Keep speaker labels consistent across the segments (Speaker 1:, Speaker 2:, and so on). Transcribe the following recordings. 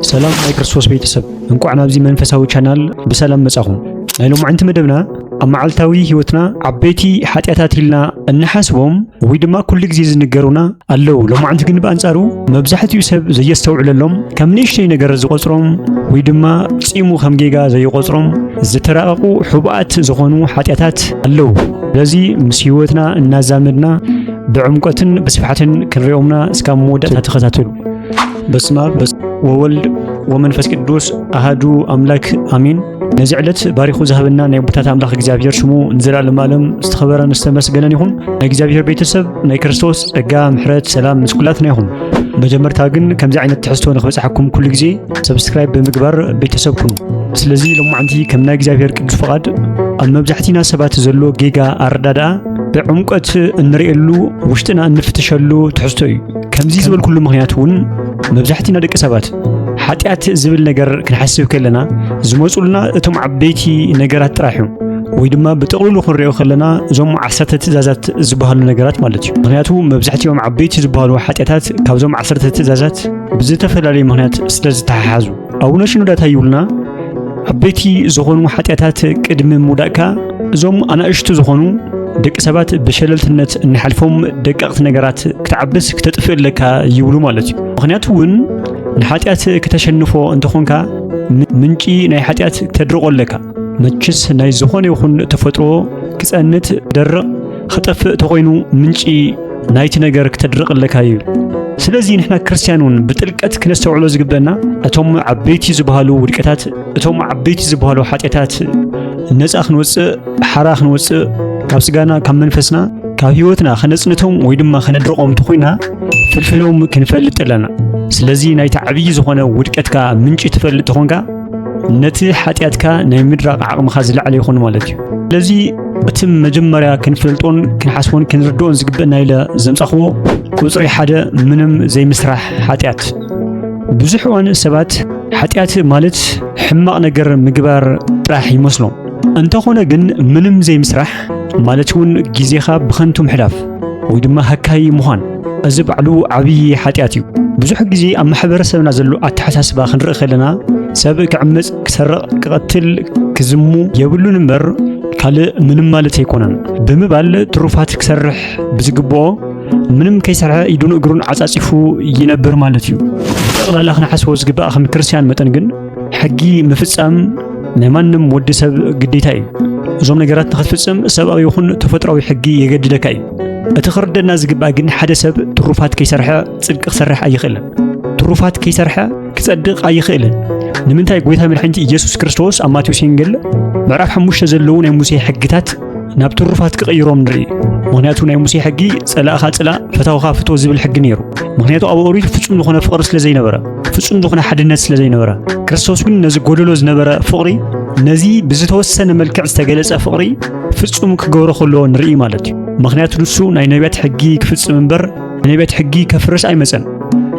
Speaker 1: ሰላም ናይ ክርስቶስ ቤተሰብ እንኳን ኣብዚ መንፈሳዊ ቻናል በሰላም መጻኹም ናይሎም ዓንቲ መደብና ኣብ መዓልታዊ ህይወትና ዓበይቲ ኃጢያታት ኢልና እንሓስቦም ወይ ድማ ኩሉ ግዜ ዝንገሩና ኣለው ሎም ዓንቲ ግን በአንጻሩ መብዛሕትኡ ሰብ ዘየስተውዕለሎም ከም ንእሽተይ ነገር ዝቆጽሮም ወይ ድማ ጺሙ ከም ጌጋ ዘይቆጽሮም ዝተራቀቁ ሕቡኣት ዝኾኑ ኃጢያታት ኣለው ለዚ ምስ ህይወትና እናዛመድና بعمقتن بسفحتن كنريومنا اسكا مودتا تخاتلو بسم الله وولد ومنفس قدوس احدو املاك امين نزعلت باريخو زهبنا ناي بوتات املاك እግዚአብሔር شمو نزلالم عالم استخبرن استمسገነን ይሁን ናይ እግዚአብሔር ቤተሰብ ናይ ክርስቶስ ጸጋ ምሕረት ሰላም ምስኩላትና ይሁን መጀመርታ ግን ከምዚ ዓይነት ትሕዝቶ ንኽበጽሐኩም ኩሉ ግዜ ሰብስክራይብ ብምግባር ቤተሰብ ኩኑ ስለዚህ ለማዕንቲ ከም ናይ እግዚአብሔር ቅዱስ ፈቃድ ኣብ መብዛሕቲና ሰባት ዘሎ ጌጋ አርዳዳ بعمقت እንሪእሉ ውሽጥና እንፍትሸሉ ትሕዝቶ እዩ ከምዚ ዝብል ኩሉ ምኽንያቱን መብዛሕቲና ደቂ ሰባት ኃጢአት ዝብል ነገር ክንሐስብ ከለና ዝመጹልና እቶም ዓበይቲ ነገራት ጥራሕ እዩ ወይ ድማ ብጥቕልሉ ክንሪኦ ከለና እዞም 10 ትእዛዛት ዝበሃሉ ነገራት ማለት እዩ ምኽንያቱ መብዛሕቲኦም ዓበይቲ ዝበሃሉ ኃጢአታት ካብዞም 10 ትእዛዛት ብዝተፈላለየ ምኽንያት ስለዝተሓሓዙ ኣቡነ ሽኖዳ ይብሉና ዓበይቲ ዝኾኑ ኃጢአታት ቅድሚ ሙዳእካ እዞም ኣናእሽቱ ዝኾኑ ደቂ ሰባት በሸለልትነት እንሐልፎም ደቀቅት ነገራት ክትዓብስ ክትጥፍእለካ ይብሉ ማለት እዩ ምኽንያቱን ንኃጢአት ከተሸንፎ እንተኾንካ ምንጪ ናይ ኃጢአት ተድርቆለካ መችስ ናይ ዝኾነ ይኹን ተፈጥሮ ክጸንት ደርቕ ክጠፍእ ተኾይኑ ምንጪ ናይቲ ነገር ክትድርቅለካ እዩ ስለዚህ ንሕና ክርስቲያኑን ብጥልቀት ክነስተውዕሎ ዝግበና እቶም ዓበይቲ ዝበሃሉ ውድቀታት እቶም ዓበይቲ ዝበሃሉ ኃጢአታት ነፃ ክንወፅእ ሓራ ክንወፅእ ካብ ስጋና ካብ መንፈስና ካብ ህይወትና ከነጽንቶም ወይ ድማ ከነድርቆም ተኾይና ፍልፍሎም ክንፈልጥ ኣለና ስለዚህ ናይቲ ዓብይ ዝኾነ ውድቀትካ ምንጪ ትፈልጥ ተኾንካ ነቲ ኃጢአትካ ናይ ምድራቅ ዓቕምኻ ዝለዓለ ይኹን ማለት እዩ ስለዚህ እቲ መጀመርያ ክንፈልጦን ክንሓስቦን ክንርድኦን ዝግበአና ኢለ ዘምጻኽዎ ቁጽሪ ሓደ ምንም ዘይምስራሕ ኃጢአት ብዙሕ እዋን ሰባት ኃጢአት ማለት ሕማቕ ነገር ምግባር ጥራሕ ይመስሎም እንተኾነ ግን ምንም ዘይምስራሕ ማለትውን ጊዜኻ ብኸንቱ ምሕላፍ ወይ ድማ ሃካይ ምዃን እዚ ባዕሉ ዓብይ ኃጢአት እዩ ብዙሕ ግዜ ኣብ ማሕበረሰብና ዘሎ ኣተሓሳስባ ክንርኢ ከለና ሰብ ክዕምጽ ክሰርቕ ክቐትል ክዝሙ የብሉን እምበር ካልእ ምንም ማለት ኣይኮነን ብምባል ትሩፋት ክሰርሕ ብዝግብኦ ምንም ከይሰርሐ ኢዱን እግሩን ዓጻጺፉ ይነብር ማለት እዩ ጠቕላላ ክነሓስቦ ዝግባእ ከም ክርስቲያን መጠን ግን ሕጊ ምፍጻም ናይ ማንም ወዲ ሰብ ግዴታ እዩ እዞም ነገራት ንኽትፍጽም ሰብኣዊ ይኹን ተፈጥሯዊ ሕጊ የገድደካ እዩ እቲ ክርደና ዝግባእ ግን ሓደ ሰብ ትሩፋት ከይሰርሐ ጽድቂ ክሰርሕ ኣይኽእልን ትሩፋት ከይሰርሐ ክጸድቕ ኣይኽእልን ንምንታይ ጎይታ መድሓኒት ኢየሱስ ክርስቶስ ኣብ ማቴዎስ ወንጌል ምዕራፍ 5 ዘለዉ ናይ ሙሴ ሕግታት ናብ ትሩፋት ክቕይሮም ንርኢ ምኽንያቱ ናይ ሙሴ ሕጊ ጸላእኻ ጽላእ ፈታውኻ ፍቶ ዝብል ሕጊ ነይሩ ምኽንያቱ ኣብ ኦሪት ፍጹም ዝኾነ ፍቕሪ ስለ ዘይነበረ ፍጹም ዝኾነ ሓድነት ስለ ዘይነበረ ክርስቶስ ግን ነዚ ጎደሎ ዝነበረ ፍቕሪ ነዚ ብዝተወሰነ መልክዕ ዝተገለጸ ፍቕሪ ፍጹም ክገብሮ ከሎ ንርኢ ማለት እዩ ምኽንያቱ ንሱ ናይ ነቢያት ሕጊ ክፍጽም እምበር ነቢያት ሕጊ ከፍርስ ኣይመጸን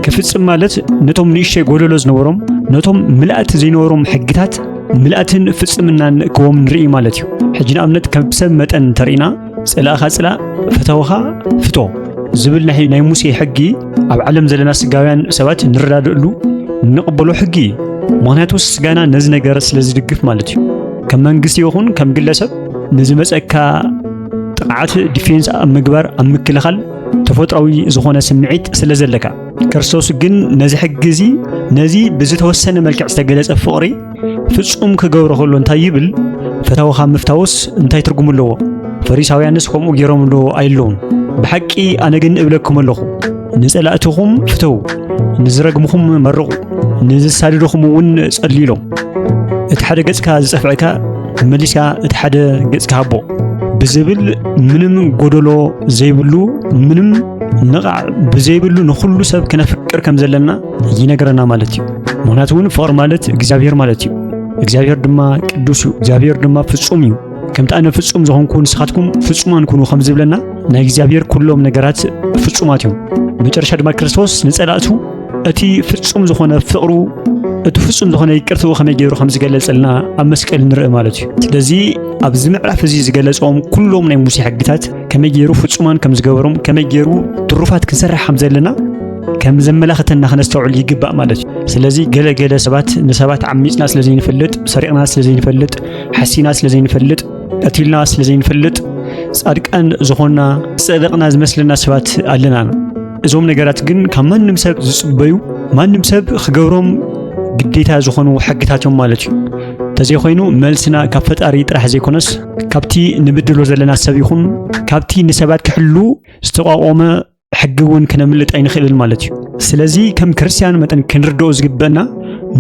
Speaker 1: ክፍጽም ማለት ነቶም ንእሽተይ ጎደሎ ዝነበሮም ነቶም ምልኣት ዘይነበሮም ሕግታት ምልኣትን ፍጽምናን ክቦም ንርኢ ማለት እዩ ሕጂ ንኣብነት ከም ሰብ መጠን ተርኢና ጸላእኻ ጽላእ ፈታውኻ ፍቶ ዝብል ናይ ሙሴ ሕጊ ኣብ ዓለም ዘለና ስጋውያን ሰባት ንረዳድእሉ ንቕበሎ ሕጊ ምኽንያቱ ስጋና ነዚ ነገር ስለ ዝድግፍ ማለት እዩ ከም መንግስቲ ይኹን ከም ግለሰብ ንዝመጸካ ጥቕዓት ዲፌንስ ኣብ ምግባር ኣብ ምክልኻል ተፈጥሯዊ ዝኾነ ስምዒት ስለ ዘለካ ክርስቶስ ግን ነዚ ሕጊ እዚ ነዚ ብዝተወሰነ መልክዕ ዝተገለጸ ፍቕሪ ፍጹም ክገብሮ ከሎ እንታይ ይብል ፈታውኻ ምፍታውስ እንታይ ትርጉም ኣለዎ ፈሪሳውያንስ ከምኡ ገይሮም ዶ ኣይለውን ብሓቂ ኣነ ግን እብለኩም ኣለኹ ንጸላእትኹም ፍተው ንዝረግምኹም መርቑ ንዝሳድድኹም እውን ጸሊሎም እቲ ሓደ ገጽካ ዝጸፍዕካ መሊስካ እቲ ሓደ ገጽካ ሃቦ ብዝብል ምንም ጎደሎ ዘይብሉ ምንም ንቓዕ ብዘይብሉ ንኹሉ ሰብ ክነፍቅር ከም ዘለና ይነግረና ማለት እዩ ምኽንያቱ እውን ፍቕሪ ማለት እግዚአብሔር ማለት እዩ እግዚአብሔር ድማ ቅዱስ እዩ እግዚአብሔር ድማ ፍጹም እዩ ከምቲ ኣነ ፍጹም ዝኾንኩ ንስኻትኩም ፍጹማን ኩኑ ከም ዝብለና ናይ እግዚአብሔር ኩሎም ነገራት ፍጹማት እዮም መጨረሻ ድማ ክርስቶስ ንጸላእቱ እቲ ፍጹም ዝኾነ ፍቕሩ እቲ ፍጹም ዝኾነ ይቅርትኡ ከመይ ገይሩ ከም ዝገለጸልና ኣብ መስቀል ንርኢ ማለት እዩ ስለዚ ኣብዚ ምዕራፍ እዚ ዝገለጾም ኩሎም ናይ ሙሴ ሕግታት ከመይ ገይሩ ፍጹማን ከም ዝገበሮም ከመይ ገይሩ ትሩፋት ክንሰርሕ ከም ዘለና ከም ዘመላኽተና ክነስተውዕል ይግባእ ማለት እዩ ስለዚህ ገለ ሰባት ንሰባት ዓሚጽና ስለዘይ ንፈልጥ ሰሪቕና ስለዘይ ንፈልጥ ሓሲና ስለዘይ ንፈልጥ ቀቲልና ስለዘይ ንፈልጥ ጻድቃን ዝኾንና ጸደቕና ዝመስለና ሰባት ኣለና እዞም ነገራት ግን ካብ ማንም ሰብ ዝጽበዩ ማንም ሰብ ክገብሮም ግዴታ ዝኾኑ ሕግታቶም ማለት እዩ ተዘይ ኮይኑ መልስና ካብ ፈጣሪ ጥራሕ ዘይኮነስ ካብቲ ንብድሎ ዘለና ሰብ ይኹን ካብቲ ንሰባት ክሕሉ ዝተቋቆመ ሕጊ እውን ክነምልጥ ኣይንኽእልን ማለት እዩ ስለዚ ከም ክርስቲያን መጠን ክንርድኦ ዝግበአና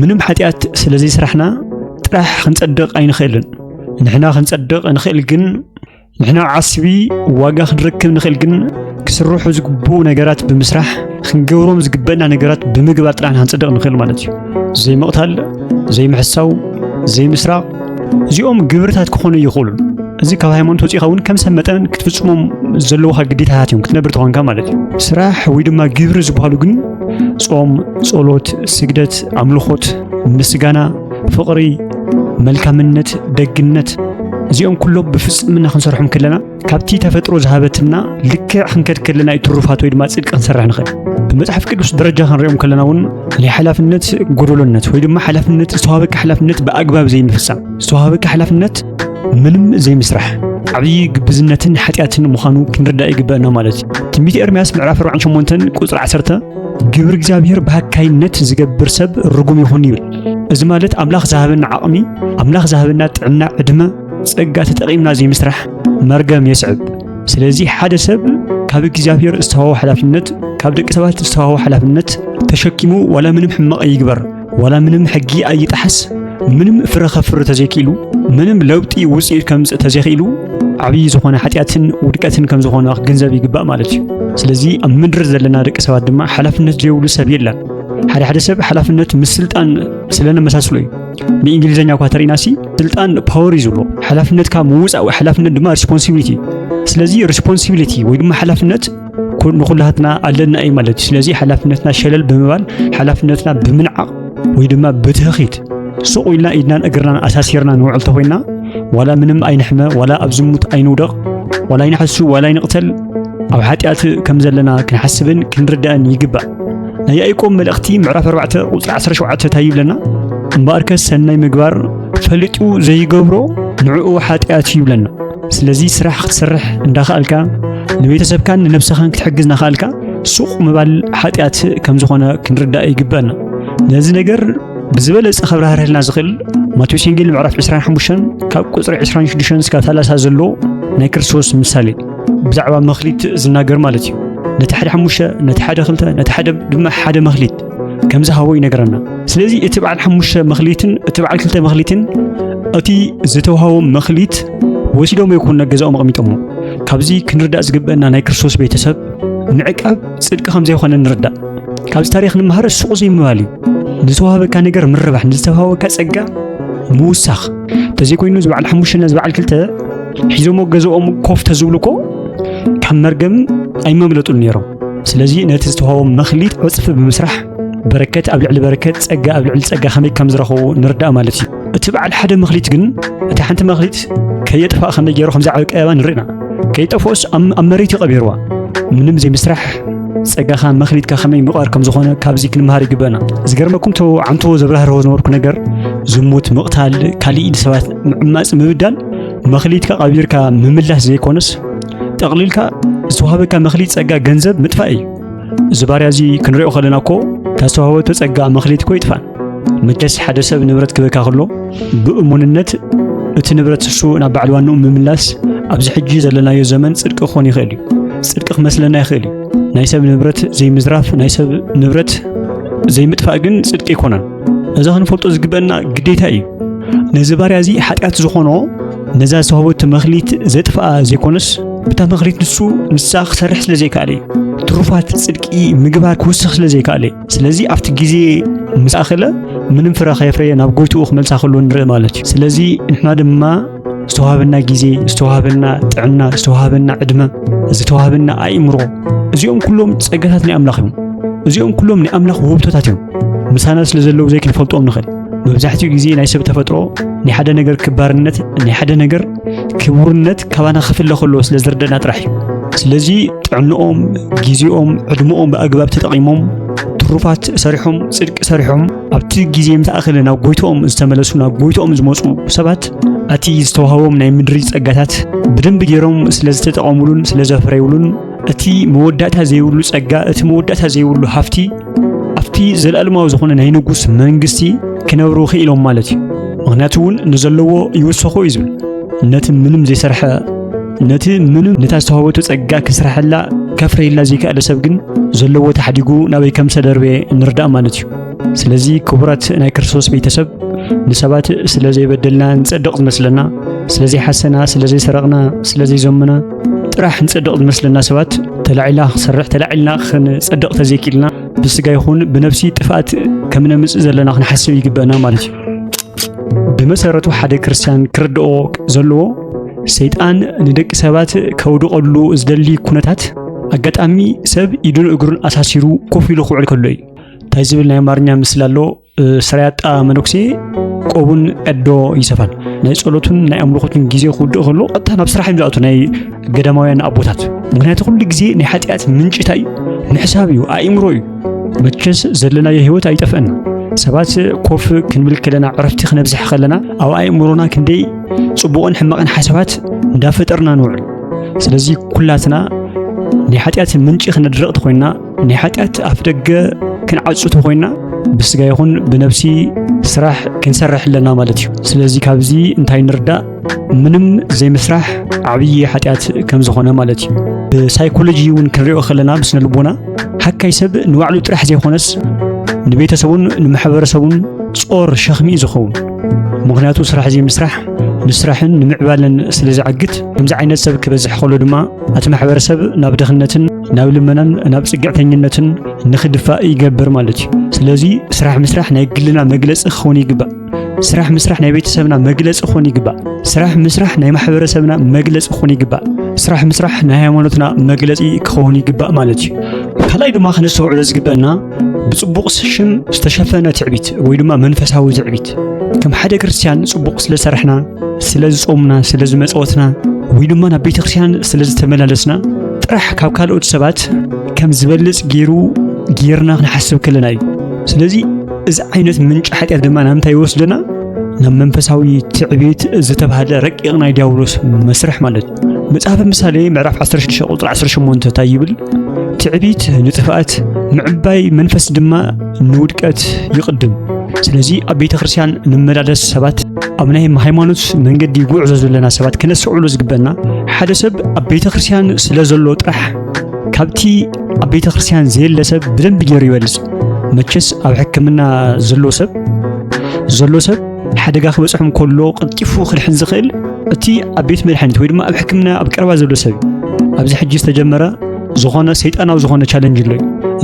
Speaker 1: ምንም ሓጢኣት ስለዘይ ስራሕና ጥራሕ ክንጸድቕ ኣይንኽእልን ንሕና ክንጸድቕ ንኽእል ግን ንሕና ዓስቢ ዋጋ ክንረክብ ንኽእል ግን ክስርሑ ዝግብኡ ነገራት ብምስራሕ ክንገብሮም ዝግበአና ነገራት ብምግባር ጥራሕ ክንጸድቕ ንኽእል ማለት እዩ ዘይምቕታል ዘይምሕሳው ዘይምስራቕ እዚኦም ግብርታት ክኾኑ ይኽእሉ እዚ ካብ ሃይማኖት ወፂኻ እውን ከም ሰብ መጠን ክትፍጽሞም ዘለውኻ ግዴታታት እዮም ክትነብር ትኾንካ ማለት እዩ ስራሕ ወይ ድማ ግብሪ ዝበሃሉ ግን ጾም ጸሎት ስግደት ኣምልኾት ምስጋና ፍቕሪ መልካምነት ደግነት እዚኦም ኩሎም ብፍጽምና ክንሰርሖም ከለና ካብቲ ተፈጥሮ ዝሃበትና ልክዕ ክንከድ ከለና ይትሩፋት ወይ ድማ ጽድቅ ክንሰርሕ ንኽእል በመጽሓፍ ቅዱስ ደረጃ ክንሪኦም ከለና እውን ናይ ሓላፍነት ጎደሎነት ወይ ድማ ሓላፍነት ዝተዋሃበካ ሓላፍነት ብኣግባብ ዘይምፍጻም ዝተዋሃበካ ሓላፍነት ምንም ዘይምስራሕ ዓብይ ግብዝነትን ሓጢኣትን ምዃኑ ክንርዳእ ይግበአና ማለት እዩ ትንቢት ኤርምያስ ምዕራፍ 48 ቁጽሪ 10 ግብሪ እግዚአብሔር በሃካይነት ዝገብር ሰብ ርጉም ይኹን ይብል እዚ ማለት ኣምላኽ ዝሃበና ዓቕሚ ኣምላኽ ዝሃበና ጥዕና ዕድመ ጸጋ ተጠቒምና ዘይምስራሕ መርገም የስዕብ ስለዚ ሓደ ሰብ ካብ እግዚአብሔር ዝተዋሃቦ ሓላፍነት ካብ ደቂ ሰባት ዝተዋሃቦ ሓላፍነት ተሸኪሙ ወላ ምንም ሕማቕ ይግበር ወላ ምንም ሕጊ ኣይጣሕስ ምንም ፍረኸፍር ተዘይኪሉ ምንም ለውጢ ውጽኢት ከምጽእ ተዘይኺሉ ዓብይ ዝኾነ ሓጢኣትን ውድቀትን ከም ዝኾነ ገንዘብ ይግባእ ማለት እዩ ስለዚ ኣብ ምድሪ ዘለና ደቂ ሰባት ድማ ሓላፍነት ዘይብሉ ሰብ የለን ሓደ ሰብ ሓላፍነት ምስ ስልጣን ስለነመሳስሉ እዩ ብእንግሊዝኛ እኳ ተሪእናሲ ስልጣን ፓወር እዩ ዝብሎ ሓላፍነት ካብ ምውፃእ ሓላፍነት ድማ ሪስፖንሲቢሊቲ ስለዚ ሪስፖንሲቢሊቲ ወይ ድማ ሓላፍነት ንኹላትና ኣለና እዩ ማለት እዩ ስለዚ ሓላፍነትና ሸለል ብምባል ሓላፍነትና ብምንዓቕ ወይ ድማ ብትኽኺት ሱቕ ኢልና ኢድናን እግርናን ኣሳሲርና ንውዕል ተኾይና ዋላ ምንም ኣይንሕመ ዋላ ኣብ ዝሙት ኣይንውደቕ ዋላ ኣይንሓሱ ዋላ ኣይንቕተል ኣብ ሓጢኣት ከም ዘለና ክንሓስብን ክንርዳእን ይግባእ ናይ ያዕቆብ መልእኽቲ ምዕራፍ 4 ቁጽሪ 17 እንታይ ይብለና እምበኣርከ ሰናይ ምግባር ፈሊጡ ዘይገብሮ ንዕኡ ሓጢኣት ይብለና ስለዚ ስራሕ ክትሰርሕ እንዳኽኣልካ ንቤተሰብካን ንነፍስኻን ክትሕግዝ እንዳኽኣልካ ሱቕ ምባል ሓጢኣት ከም ዝኾነ ክንርዳእ ይግባአና ነዚ ነገር ብዝበለጸ ኸብራህርህልና ዝኽእል ማቴዎስ ወንጌል ምዕራፍ 25 ካብ ቁጽሪ 26 እስካብ 30 ዘሎ ናይ ክርስቶስ ምሳሌ ብዛዕባ መኽሊት ዝናገር ማለት እዩ ነቲ ሓደ 5 ነቲ ሓደ 2 ነቲ ሓደ ድማ ሓደ መኽሊት ከም ዝሃቦ ይነግረና ስለዚ እቲ በዓል 5 መኽሊትን እቲ በዓል 2 መኽሊትን እቲ ዝተውሃቦ መኽሊት ወሲዶም ይኩን ነገዛኦም ኣቕሚጦሞ ካብዚ ክንርዳእ ዝግበአና ናይ ክርስቶስ ቤተሰብ ንዕቃብ ጽድቂ ከም ዘይኾነ ንርዳእ ካብዚ ታሪኽ ንምሃር ሱቕ ዘይምባል እዩ ንዝተዋሃበካ ነገር ምርባሕ ንዝተዋሃበካ ጸጋ ምውሳኽ ተዘይ ኮይኑ ዝበዓል 5 ዝበዓል 2 ሒዞሞ ገዛኦም ኮፍ ተዝብሉኮ ካብ መርገም ኣይመምለጡን ነይሮም ስለዚ ነቲ ዝተዋሃቦ መኽሊት ዕፅፊ ብምስራሕ በረከት ኣብ ልዕሊ በረከት ጸጋ ኣብ ልዕሊ ጸጋ ከመይ ከም ዝረኽቡ ንርዳእ ማለት እዩ እቲ በዓል ሓደ መኽሊት ግን እቲ ሓንቲ መኽሊት ከየጥፋእ ከመይ ገይሩ ከም ዝዓቀባ ንሪእና ከይጠፍኦስ ኣብ መሬት ይቐቢርዋ ምንም ዘይምስራሕ ጸጋኻ መኽሊትካ ከመይ ምቕባር ከም ዝኾነ ካብዚ ክንምሃር ይግበአና ዝገርመኩም ዓንቶ ዘብራህርዎ ዝነበርኩ ነገር ዝሙት ምቕታል ካሊእ ንሰባት ምዕማፅ ምብዳል መኽሊትካ ቀቢርካ ምምላስ ዘይኮነስ ጠቕሊልካ ዝተዋሃበካ መኽሊት ጸጋ ገንዘብ ምጥፋእ እዩ እዚ ባርያ እዚ ክንሪኦ ከለና እኮ ታስተዋሃበቶ ጸጋ መኽሊት እኮ ይጥፋእ መቸስ ሓደ ሰብ ንብረት ክበካ ከሎ ብእሙንነት እቲ ንብረት እሱ ናብ በዓል ዋንኡ ምምላስ ኣብዚ ሕጂ ዘለናዮ ዘመን ጽድቂ ክኾን ይኽእል እዩ ጽድቂ ክመስለና ይኽእል እዩ ናይ ሰብ ንብረት ዘይምዝራፍ ናይ ሰብ ንብረት ዘይምጥፋእ ግን ጽድቂ ይኮነን እዛ ክንፈልጦ ዝግበአና ግዴታ እዩ ነዚ ባርያ እዚ ሓጢኣት ዝኾኖ ነዛ ዝተዋሃበቶ መኽሊት ዘጥፍኣ ዘይኮነስ ብታ መኽሊት ንሳ ክሰርሕ ስለ ዘይከኣለ ትሩፋት ጽድቂ ምግባር ክውስኽ ስለ ዘይከኣለ ስለዚ ኣብቲ ግዜ ምስ ኣኸለ ምንም ፍረ ከየፍረየ ናብ ጎይትኡ ክመልሳ ከሎ ንርኢ ማለት እዩ ስለዚ ንሕና ድማ ዝተዋሃበና ግዜ ዝተዋሃበና ጥዕና ዝተዋሃበና ዕድመ ዝተዋሃበና ኣእምሮ እዚኦም ኩሎም ጸጋታት ናይ ኣምላኽ እዮም እዚኦም ኩሎም ናይ ኣምላኽ ውህብቶታት እዮም ምሳና ስለ ዘለዉ ዘይክንፈልጦም ንኽእል መብዛሕትኡ ግዜ ናይ ሰብ ተፈጥሮ ናይ ሓደ ነገር ክባርነት ናይ ሓደ ነገር ክቡርነት ካባና ክፍለ ከሎ ስለ ዝርደና ጥራሕ እዩ ስለዚ ጥዕንኦም ግዜኦም ዕድመኦም ብኣግባብ ተጠቒሞም ትሩፋት ሰሪሖም ጽድቅ ሰሪሖም ኣብቲ ግዜ ምትኣኽል ናብ ጎይቶኦም ዝተመለሱ ናብ ጎይቶኦም ዝመጹ ሰባት እቲ ዝተዋህቦም ናይ ምድሪ ጸጋታት ብደንብ ገይሮም ስለ ዝተጠቐሙሉን ስለ ዘፍረዩሉን እቲ መወዳእታ ዘይብሉ ጸጋ እቲ መወዳእታ ዘይብሉ ሃፍቲ ኣብቲ ዘለኣለማዊ ዝኾነ ናይ ንጉስ መንግስቲ ክነብሩ ክኢሎም ማለት እዩ። ምክንያቱ እውን ንዘለዎ ይወሰኹ እዩ ዝብል ነቲ ምንም ዘይሰርሐ ነቲ ምንም ነታ ዝተዋህበቶ ጸጋ ክስራሕላ ከፍረይላ ዘይከኣለ ሰብ ግን ዘለዎ ተሓዲጉ ናበይ ከም ሰደርቤ ንርዳእ ማለት እዩ። ስለዚ ክቡራት ናይ ክርስቶስ ቤተሰብ ንሰባት ስለ ዘይበደልና ንጸድቕ ዝመስለና ስለ ዘይሓሰና ስለ ዘይሰረቕና ስለ ዘይዘምና ጥራሕ ንጸድቕ ዝመስለና ሰባት ተላዒላ ክሰርሕ ተላዒልና ክንጸድቕ ተዘይኪልና ብስጋ ይኹን ብነፍሲ ጥፋት ከም ነምጽእ ዘለና ክንሓስብ ይግበአና ማለት እዩ። ብመሰረቱ ሓደ ክርስቲያን ክርድኦ ዘለዎ ሰይጣን ንደቂ ሰባት ከውድቐሉ ዝደሊ ኩነታት ኣጋጣሚ ሰብ ኢዱን እግሩን ኣሳሲሩ ኮፍ ኢሉ ክውዕል ከሎ እዩ። እንታይ ዝብል ናይ ኣማርኛ ምስሊ ኣሎ ስራያጣ መነኩሴ ቆቡን ቀዶ ይሰፋል። ናይ ጸሎቱን ናይ ኣምልኾቱን ግዜ ክውድቕ ከሎ ቀጥታ ናብ ስራሕ እዩ ዝኣቱ ናይ ገዳማውያን ኣቦታት። ምክንያቱ ኩሉ ግዜ ናይ ሓጢኣት ምንጭ እንታይ እዩ? ምሕሳብ እዩ፣ ኣእምሮ እዩ። መቸስ ዘለናዮ ህይወት ኣይጠፍአና። ሰባት ኮፍ ክንብል ከለና ዕረፍቲ ክነብዝሕ ከለና ኣብ ኣእምሮና ክንደይ ጽቡቕን ሕማቕን ሓሳባት እንዳፈጠርና ንውዕል። ስለዚ ኩላትና ናይ ሓጢኣት ምንጭ ክነድረቕቲ ኮይና ናይ ሓጢኣት ኣፍ ደገ ክንዓጽቱ ኮይና ብስጋ ይኹን ብነፍሲ ስራሕ ክንሰርሕ ኣለና ማለት እዩ። ስለዚ ካብዚ እንታይ ንርዳእ ምንም ዘይምስራሕ ዓብይ ሓጢኣት ከም ዝኾነ ማለት እዩ። ብሳይኮሎጂ እውን ክንሪኦ ከለና ብስነ ልቦና ሓካይ ሰብ ንባዕሉ ጥራሕ ዘይኾነስ ንቤተሰቡን ንማሕበረሰቡን ጾር ሸኽሚ ዝኸውን ምክንያቱ ስራሕ ዘይምስራሕ ንስራሕን ንምዕባልን ስለ ዝዓግት ከምዚ ዓይነት ሰብ ክበዝሕ ከሎ ድማ እቲ ማሕበረሰብ ናብ ድኽነትን ናብ ልመናን ናብ ጽግዕተኝነትን ንኽድፋእ ይገብር ማለት እዩ። ስለዚ ስራሕ ምስራሕ ናይ ግልና መግለጺ ክኸውን ይግባእ። ስራሕ ምስራሕ ናይ ቤተሰብና መግለጺ ክኸውን ይግባእ። ስራሕ ምስራሕ ናይ ማሕበረሰብና መግለጺ ክኸውን ይግባእ። ስራሕ ምስራሕ ናይ ሃይማኖትና መግለጺ ክኸውን ይግባእ ማለት እዩ። ካልኣይ ድማ ክነስተውዕሎ ዝግበአና ብጽቡቕ ሽም ዝተሸፈነ ትዕቢት ወይ ድማ መንፈሳዊ ትዕቢት ከም ሓደ ክርስቲያን ጽቡቕ ስለ ሰርሕና ስለ ዝጾምና ስለ ዝመጽወትና ወይ ድማ ናብ ቤተ ክርስቲያን ስለ ዝተመላለስና ጥራሕ ካብ ካልኦት ሰባት ከም ዝበልጽ ጌርና ክንሓስብ ከለና እዩ። ስለዚ እዚ ዓይነት ምንጭ ሓጢኣት ድማ ናብ እንታይ ይወስደና? ናብ መንፈሳዊ ትዕቢት ዝተባህለ ረቂቕ ናይ ዲያብሎስ መስርሕ ማለት እዩ። መጽሓፈ ምሳሌ ምዕራፍ 16 ቁጥሪ 18 እንታይ ይብል? ትዕቢት ንጥፍኣት ምዕባይ መንፈስ ድማ ንውድቀት ይቕድም። ስለዚ ኣብ ቤተ ክርስቲያን ንመላለስ ሰባት ኣብ ናይ ሃይማኖት መንገዲ ጉዕዞ ዘለና ሰባት ክነስዕሉ ዝግበአና ሓደ ሰብ ኣብ ቤተ ክርስቲያን ስለ ዘሎ ጥራሕ ካብቲ ኣብ ቤተ ክርስቲያን ዘየለ ሰብ ብደንብ ገይሩ ይበልጽ። መቸስ ኣብ ሕክምና ዘሎ ሰብ ሓደጋ ክበጽሖም ከሎ ቀልጢፉ ክድሕን ዝኽእል እቲ ኣብ ቤት መድሓኒት ወይ ድማ ኣብ ሕክምና ኣብ ቀረባ ዘሎ ሰብ ኣብዚ ሕጂ ዝተጀመረ ዝኾነ ሰይጣናዊ ዝኾነ ቻሌንጅ ኣሎ።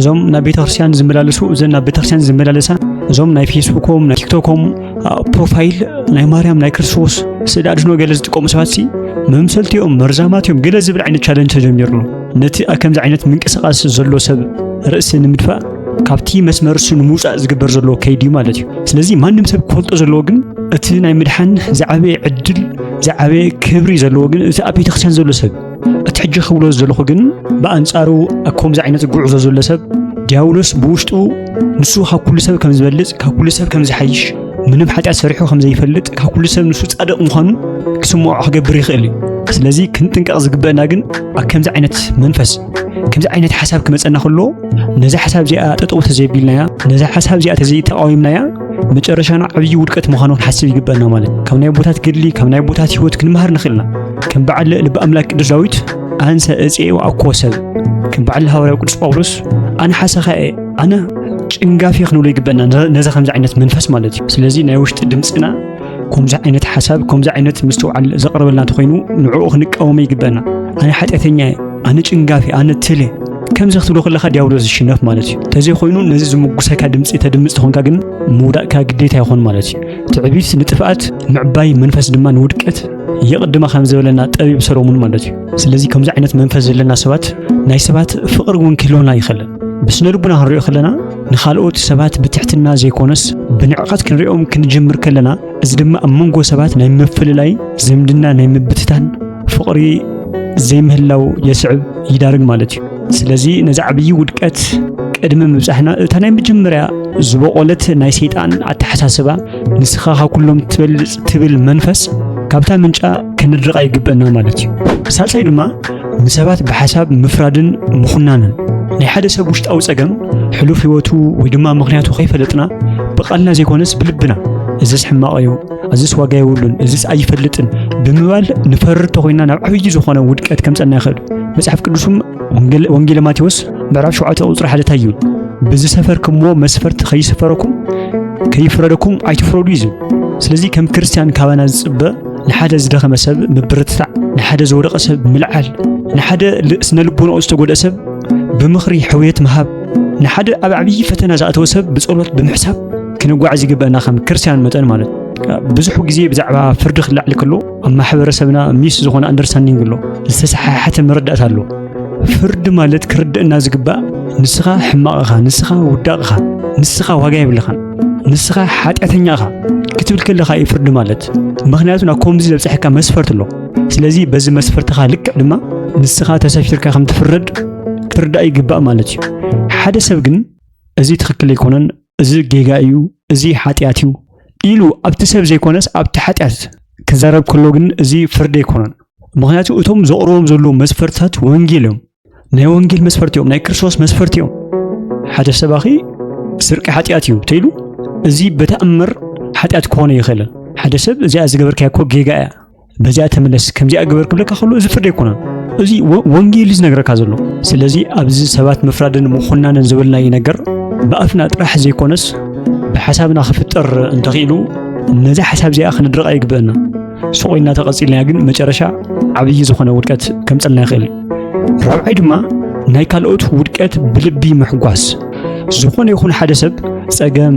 Speaker 1: እዞም ናብ ቤተ ክርስቲያን ዝመላለሱ እዘን ናብ ቤተ ክርስቲያን ዝመላለሳ እዞም ናይ ፌስቡኮም ናይ ቲክቶኮም ፕሮፋይል ናይ ማርያም ናይ ክርስቶስ ስእሊ ኣድህኖ ገለ ዝጥቀሙ ሰባት መምሰልቲኦም መርዛማትዮም ገለ ዝብል ዓይነት ቻሌንጅ ተጀሚሩ ኣሎ። ነቲ ከምዚ ዓይነት ምንቅስቓስ ዘሎ ሰብ ርእሲ ንምድፋእ ካብቲ መስመር እሱ ንምውፃእ ዝግበር ዘሎ ከይዲ ማለት እዩ። ስለዚ ማንም ሰብ ክፈልጦ ዘለዎ ግን እቲ ናይ ምድሓን ዝዓበየ ዕድል ዝዓበየ ክብሪ ዘለዎ ግን እቲ ኣብ ቤተ ክርስቲያን ዘሎ ሰብ እቲ ሕጂ ክብሎ ዘለኹ ግን ብኣንጻሩ ከምዚ ዓይነት ጉዕዞ ዘሎ ሰብ ዲያብሎስ ብውሽጡ ንሱ ካብ ኩሉ ሰብ ከም ዝበልጽ ካብ ኩሉ ሰብ ከም ዝሓይሽ ምንም ሓጢኣት ሰሪሑ ከም ዘይፈልጥ ካብ ኩሉ ሰብ ንሱ ጻድቕ ምዃኑ ክስምዖ ክገብር ይኽእል እዩ። ስለዚ ክንጥንቀቕ ዝግበአና ግን ኣብ ከምዚ ዓይነት መንፈስ ከምዚ ዓይነት ሓሳብ ክመፀና ከሎ ነዚ ሓሳብ እዚኣ ጠጠው ተዘይቢልናያ ነዚ ሓሳብ እዚኣ ተዘይተቃዊምናያ መጨረሻና ዓብይ ውድቀት ምዃኑ ክንሓስብ ይግበአና ማለት ካብ ናይ ቦታት ገድሊ ካብ ናይ ቦታት ህይወት ክንመሃር ንኽእልና ከም በዓል ልበ ኣምላክ ቅዱስ ዳዊት ኣንሰ እፄ ወአኮ ሰብ ከም በዓል ሃዋርያው ቅዱስ ጳውሎስ ኣነ ሓሰኻየ ኣነ ጭንጋፊ ክንብሎ ይግበአና ነዚ ከምዚ ዓይነት መንፈስ ማለት እዩ። ስለዚ ናይ ውሽጢ ድምፅና ከምዚ ዓይነት ሓሳብ ከምዚ ዓይነት ምስትውዓል ዘቕርበልና እንተኮይኑ ንዕኡ ክንቃወመ ይግበአና። ኣነ ሓጢአተኛ ኣነ ጭንጋፊ ኣነ ትለ ከምዚ ክትብሎ ከለኻ ዲያብሎስ ዝሽነፍ ማለት እዩ። ተዘይ ኮይኑ ነዚ ዝምጉሰካ ድምፂ ተድምፅ ተኾንካ ግን ምውዳእካ ግዴታ ይኾን ማለት እዩ። ትዕቢት ንጥፍኣት ምዕባይ መንፈስ ድማ ንውድቀት የቕድማ ከም ዝበለና ጠቢብ ሰሎሞን ማለት እዩ። ስለዚ ከምዚ ዓይነት መንፈስ ዘለና ሰባት ናይ ሰባት ፍቕሪ እውን ክህልወና ይኽእል። ብስነ ልቡና ክንሪኦ ከለና ንኻልኦት ሰባት ብትሕትና ዘይኮነስ ብንዕቐት ክንሪኦም ክንጅምር ከለና እዚ ድማ ኣብ መንጎ ሰባት ናይ ምፍልላይ ዝምድና ናይ ምብትታን ፍቕሪ ዘይምህላው የስዕብ ይዳርግ ማለት እዩ። ስለዚ ነዚ ዓብይ ውድቀት ቅድሚ ምብጻሕና እታ ናይ መጀመርያ ዝበቆለት ናይ ሰይጣን ኣተሓሳስባ ንስኻ ኩሎም ትበልጽ ትብል መንፈስ ካብታ ምንጫ ክንድርቃ ይግበአና ማለት እዩ። ሳልሳይ ድማ ንሰባት ብሓሳብ ምፍራድን ምኹናንን ናይ ሓደ ሰብ ውሽጣዊ ጸገም ሕሉፍ ህይወቱ ወይ ድማ ምኽንያቱ ከይፈለጥና ብቓልና ዘይኮነስ ብልብና እዚስ ሕማቕ እዩ፣ እዚስ ዋጋ የብሉን፣ እዚስ ኣይፈልጥን ብምባል ንፈርድ ተኾይና ናብ ዓብዪ ዝኾነ ውድቀት ከምፀና ይኽእል። መጽሓፍ ቅዱስም ወንጌል ማቴዎስ ምዕራፍ 7 ቁጽሪ 1 ይብል ብዝሰፈርክምዎ መስፈርት ከይፍረደኩም ኣይትፍረዱ እዩ። ስለዚ ከም ክርስቲያን ካባና ዝጽበእ ንሓደ ዝደኸመ ሰብ ምብርትታዕ፣ ንሓደ ዝወደቐ ሰብ ምልዓል፣ ንሓደ ስነ ልቦናኡ ዝተጎድአ ሰብ ብምኽሪ ሕውየት ምሃብ፣ ንሓደ ኣብ ዓብዪ ፈተና ዝኣተወ ሰብ ብጸሎት ብምሕሳብ ክንጓዓዝ ይግበአና ከም ክርስቲያን መጠን ማለት ብዙሕ ግዜ ብዛዕባ ፍርዲ ክላዕል ከሎ ኣብ ማሕበረሰብና ሚስ ዝኾነ አንደርስታንዲንግ ኣሎ፣ ዝተሰሓሓተ መረዳእታ ኣሎ። ፍርዲ ማለት ክርድአና ዝግባእ ንስኻ ሕማቕ ኢኻ፣ ንስኻ ውዳቕ ኢኻ፣ ንስኻ ዋጋ የብልኻን፣ ንስኻ ሓጢአተኛ ኢኻ ክትብል ከለኻ እዩ ፍርዲ ማለት። ምክንያቱ ናብ ከምዚ ዘብፅሐካ መስፈርት ኣሎ። ስለዚ በዚ መስፈርትኻ ልክዕ ድማ ንስኻ ተሰፊርካ ከም ትፍረድ ክትርዳእ ይግባእ ማለት እዩ። ሓደ ሰብ ግን እዚ ትክክል ኣይኮነን፣ እዚ ጌጋ እዩ፣ እዚ ሓጢአት እዩ ኢሉ ኣብቲ ሰብ ዘይኮነስ ኣብቲ ሓጢአት ክዛረብ ከሎ ግን እዚ ፍርዲ ኣይኮነን። ምክንያቱ እቶም ዘቕርቦም ዘለዉ መስፈርትታት ወንጌል እዮም፣ ናይ ወንጌል መስፈርት እዮም፣ ናይ ክርስቶስ መስፈርት እዮም። ሓደ ሰብ ኣኺ ስርቂ ሓጢአት እዩ ተይሉ እዚ በተኣምር ሓጢአት ክኾነ ይኽእል። ሓደ ሰብ እዚኣ ዝገበርካ እኮ ጌጋ እያ፣ በዚኣ ተመለስ፣ ከምዚኣ ግበር ክብለካ ከሎ እዚ ፍርዲ ኣይኮነን፣ እዚ ወንጌል ዝነግረካ ዘሎ። ስለዚ ኣብዚ ሰባት ምፍራድን ምኹናንን ዝብልናይ ነገር ብኣፍና ጥራሕ ዘይኮነስ ብሓሳብና ክፍጠር እንተኽኢሉ ነዚ ሓሳብ እዚኣ ክንድርቃ ይግበአና። ስቆይና ተቐፂልና ግን መጨረሻ ዓብዪ ዝኾነ ውድቀት ከምፀልና ይኽእል። ራብዓይ ድማ ናይ ካልኦት ውድቀት ብልቢ ምሕጓስ። ዝኾነ ይኹን ሓደ ሰብ ጸገም፣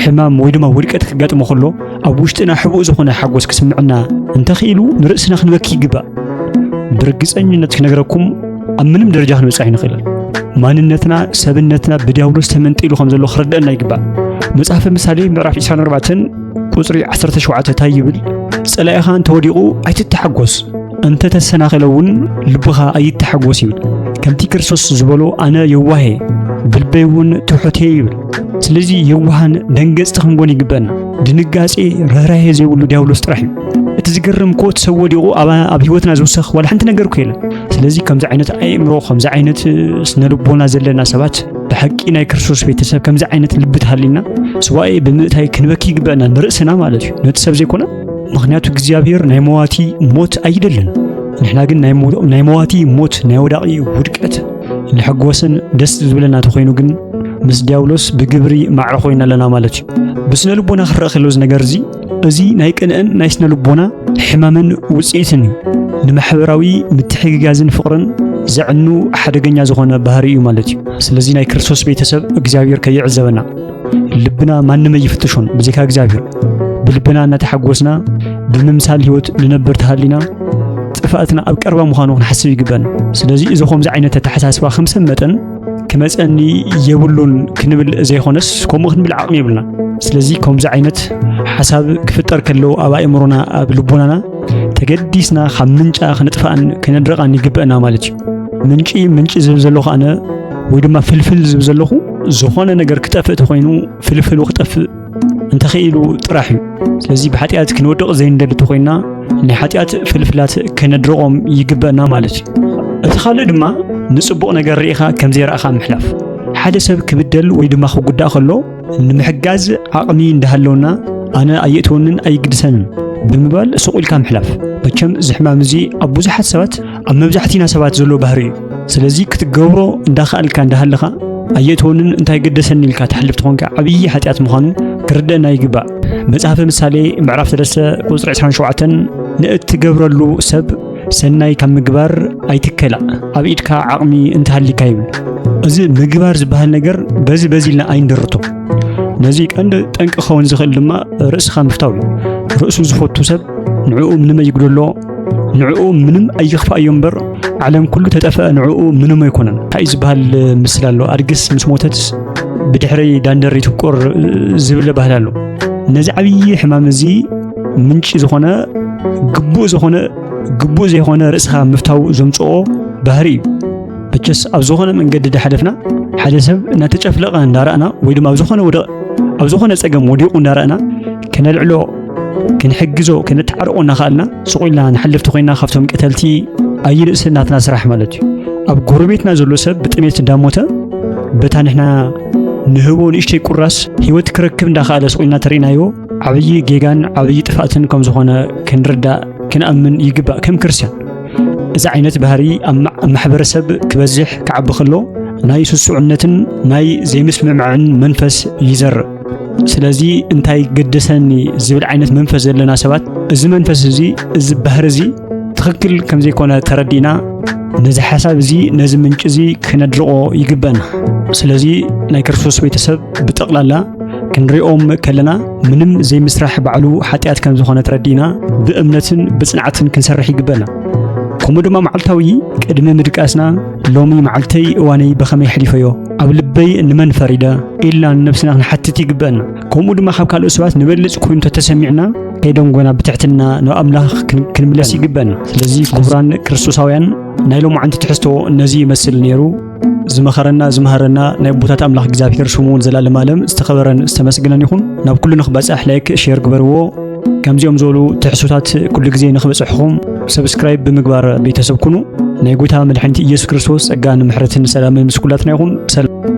Speaker 1: ሕማም ወይ ድማ ውድቀት ክጋጥሞ ከሎ ኣብ ውሽጥና ሕቡእ ዝኾነ ሓጎስ ክስምዕና እንተኽኢሉ ንርእስና ክንበኪ ይግባእ። ብርግፀኝነት ክነግረኩም ኣብ ምንም ደረጃ ክንበፅሕ ንኽእል። ማንነትና ሰብነትና ብዲያብሎስ ተመንጢሉ ከም ዘሎ ክረድአና ይግባእ። መጽሓፈ ምሳሌ ምዕራፍ 24 ቁጽሪ 17 እንታይ ይብል? ጸላኢኻ እንተወዲቑ ኣይትተሓጎስ፣ እንተ ተሰናኸለ እውን ልብኻ ኣይተሓጎስ ይብል። ከምቲ ክርስቶስ ዝበሎ ኣነ የዋሄ ብልበይ እውን ትሑቴ ይብል። ስለዚ የዋሃን ደንገጽቲ ክንኮን ይግበአና። ድንጋጼ ርህራሄ ዘይብሉ ዲያብሎስ ጥራሕ እዩ። እቲ ዝገርም እኮ እቲ ሰብ ወዲቑ ኣብ ህይወትና ዝውስኽ ዋላ ሓንቲ ነገር እኮ የለን። ስለዚ ከምዚ ዓይነት ኣእምሮ ከምዚ ዓይነት ስነ ልቦና ዘለና ሰባት ብሓቂ ናይ ክርስቶስ ቤተሰብ ከምዚ ዓይነት ልቢ ተሃሊና ስዋኤ ብምእታይ ክንበኪ ይግበአና ንርእስና ማለት እዩ፣ ነቲ ሰብ ዘይኮነ። ምክንያቱ እግዚኣብሔር ናይ መዋቲ ሞት ኣይደልን። ንሕና ግን ናይ መዋቲ ሞት ናይ ወዳቂ ውድቀት ንሕጎስን ደስ ዝብለና ተኾይኑ ግን ምስ ዲያብሎስ ብግብሪ ማዕረ ኮይና ኣለና ማለት እዩ። ብስነ ልቦና ክረአ ከሎ እዚ ነገር እዚ ናይ ቅንዕን ናይ ስነ ልቦና ሕማምን ውፅኢትን እዩ። ንማሕበራዊ ምትሕግጋዝን ፍቕርን ዘዕኑ ሓደገኛ ዝኾነ ባህሪ እዩ ማለት እዩ። ስለዚ ናይ ክርስቶስ ቤተሰብ እግዚአብሔር ከይዕዘበና ልብና ማንም ይፍትሾን ብዚካ እግዚአብሔር ብልብና እናተሓጎስና ብምምሳል ህይወት ልነብር ተሃሊና ጥፋእትና ኣብ ቀረባ ምዃኑ ክንሓስብ ይግበአና። ስለዚ እዚ ከምዚ ዓይነት ኣተሓሳስባ ከምሰብ መጠን ክመፀኒ የብሉን ክንብል ዘይኮነስ ከምኡ ክንብል ዓቕሚ የብልና። ስለዚ ከምዚ ዓይነት ሓሳብ ክፍጠር ከሎ ኣብ ኣእምሮና ኣብ ልቦናና ተገዲስና ካብ ምንጫ ክንጥፋእን ክነድረቃን ይግበአና ማለት እዩ። ምንጪ ዝብል ዘለኹ ኣነ ወይ ድማ ፍልፍል ዝብል ዘለኹ ዝኾነ ነገር ክጠፍእ ተኾይኑ ፍልፍሉ ክጠፍእ እንተኽኢሉ ጥራሕ እዩ። ስለዚ ብሓጢአት ክንወድቕ ዘይንደሊ ተኾይና ናይ ሓጢአት ፍልፍላት ክነድርቆም ይግበአና ማለት እዩ። እቲ ካልእ ድማ ንጽቡቕ ነገር ርኢኻ ከም ዘይረኣኻ ምሕላፍ። ሓደ ሰብ ክብደል ወይ ድማ ክጉዳእ ከሎ ንምሕጋዝ ዓቕሚ እንዳሃለውና ኣነ ኣየእትወንን ኣይግድሰንን ብምባል ስቑኢልካ ምሕላፍ። መቸም እዚ ሕማም እዚ ኣብ ብዙሓት ሰባት ኣብ መብዛሕቲና ሰባት ዘሎ ባህሪ እዩ። ስለዚ ክትገብሮ እንዳኽኣልካ እንዳሃለኻ ኣየእትወንን እንታይ ገደሰኒ ኢልካ ትሕልፍ ትኾንካ ዓብዪ ሓጢአት ምዃኑ ክርድአና ይግባእ። መጽሓፈ ምሳሌ ምዕራፍ 3 ቁጽሪ 27 ንእትገብረሉ ሰብ ሰናይ ካብ ምግባር ኣይትከላእ፣ ኣብ ኢድካ ዓቕሚ እንተሃሊካ ይብል። እዚ ምግባር ዝበሃል ነገር በዚ ኢልና ኣይንደርቶ። ነዚ ቀንዲ ጠንቂ ክኸውን ዝኽእል ድማ ርእስኻ ምፍታው እዩ። ርእሱ ዝፈቱ ሰብ ንዕኡ ምንም ኣይጉደሎ፣ ንዕኡ ምንም ኣይኽፋእ እዩ እምበር ዓለም ኩሉ ተጠፍአ ንዕኡ ምንም ኣይኮነን። እንታይ ዝበሃል ምስሊ ኣሎ? ኣድግስ ምስ ሞተት ብድሕሪ ዳንደር ይትቁር ዝብል ባህል ኣሎ። ነዚ ዓብዪ ሕማም እዚ ምንጪ ዝኾነ ግቡእ ዘይኾነ ርእስኻ ምፍታው ዘምጽኦ ባህሪ እዩ። በቸስ ኣብ ዝኾነ መንገዲ ድሓደፍና ሓደ ሰብ እናተጨፍለቐ እንዳረኣና ወይ ድማ ኣብ ዝኾነ ፀገም ወዲቑ እንዳረኣና ከነልዕሎ ክንሕግዞ ክንተዓርቆ እናኽኣልና ስቑኢልና ንሓልፍቲ ኮይና ካብቶም ቀተልቲ ኣይንእስ ናትና ስራሕ ማለት እዩ ኣብ ጎረቤትና ዘሎ ሰብ ብጥሜት እንዳሞተ በታ ንሕና ንህቦ ንእሽተይ ቁራስ ህይወት ክረክብ እንዳኽኣለ ስቑኢልና ተሪእናዮ ዓብዪ ጌጋን ዓብዪ ጥፋእትን ከም ዝኾነ ክንርዳእ ክንኣምን ይግባእ ከም ክርስቲያን እዚ ዓይነት ባህሪ ኣብ ማሕበረሰብ ክበዝሕ ክዓቢ ከሎ ናይ ስስዑነትን ናይ ዘይምስምዕማዕን መንፈስ ይዘርእ ስለዚ እንታይ ገደሰኒ ዝብል ዓይነት መንፈስ ዘለና ሰባት እዚ መንፈስ እዚ ባህሪ እዚ ትክክል ከም ዘይኮነ ተረዲና ነዚ ሓሳብ እዚ ነዚ ምንጭ እዚ ክነድርቆ ይግባእና ስለዚ ናይ ክርስቶስ ቤተሰብ ብጠቕላላ ክንሪኦም ከለና ምንም ዘይምስራሕ ባዕሉ ሓጢኣት ከም ዝኾነ ተረዲና ብእምነትን ብጽንዓትን ክንሰርሕ ይግባእና ከምኡ ድማ መዓልታዊ ቅድሚ ምድቃስና ሎሚ መዓልተይ እዋነይ በኸመይ ሕሊፈዮ ኣብ ልበይ ንመን ፈሪደ ኢልና ንነብስና ክንሓትት ይግባእና ከምኡ ድማ ካብ ካልኦት ሰባት ንበልፅ ኮይኑ ተሰሚዕና ከይደንጎና ብትሕትና ናብ ኣምላኽ ክንምለስ ይግባእና ስለዚ ክቡራን ክርስቶሳውያን ናይ ሎሙዓንቲ ትሕዝቶ ነዚ ይመስል ነይሩ ዝመኸረና ዝመሃረና ናይ ቦታት ኣምላኽ እግዚአብሔር ሽሙ ዘላለም ዓለም ዝተኸበረን ዝተመስገነን ይኹን ናብ ኩሉ ንኽበፅሕ ላይክ ሼር ግበርዎ ከምዚኦም ዝበሉ ትሕዝቶታት ኩሉ ግዜ ንኽበፅሕኹም ሰብስክራይብ ብምግባር ቤተሰብ ኩኑ ናይ ጎይታ መድሓኒት ኢየሱስ ክርስቶስ ጸጋን ምሕረትን ሰላምን ምስ ኩላትና ይኹን ሰላም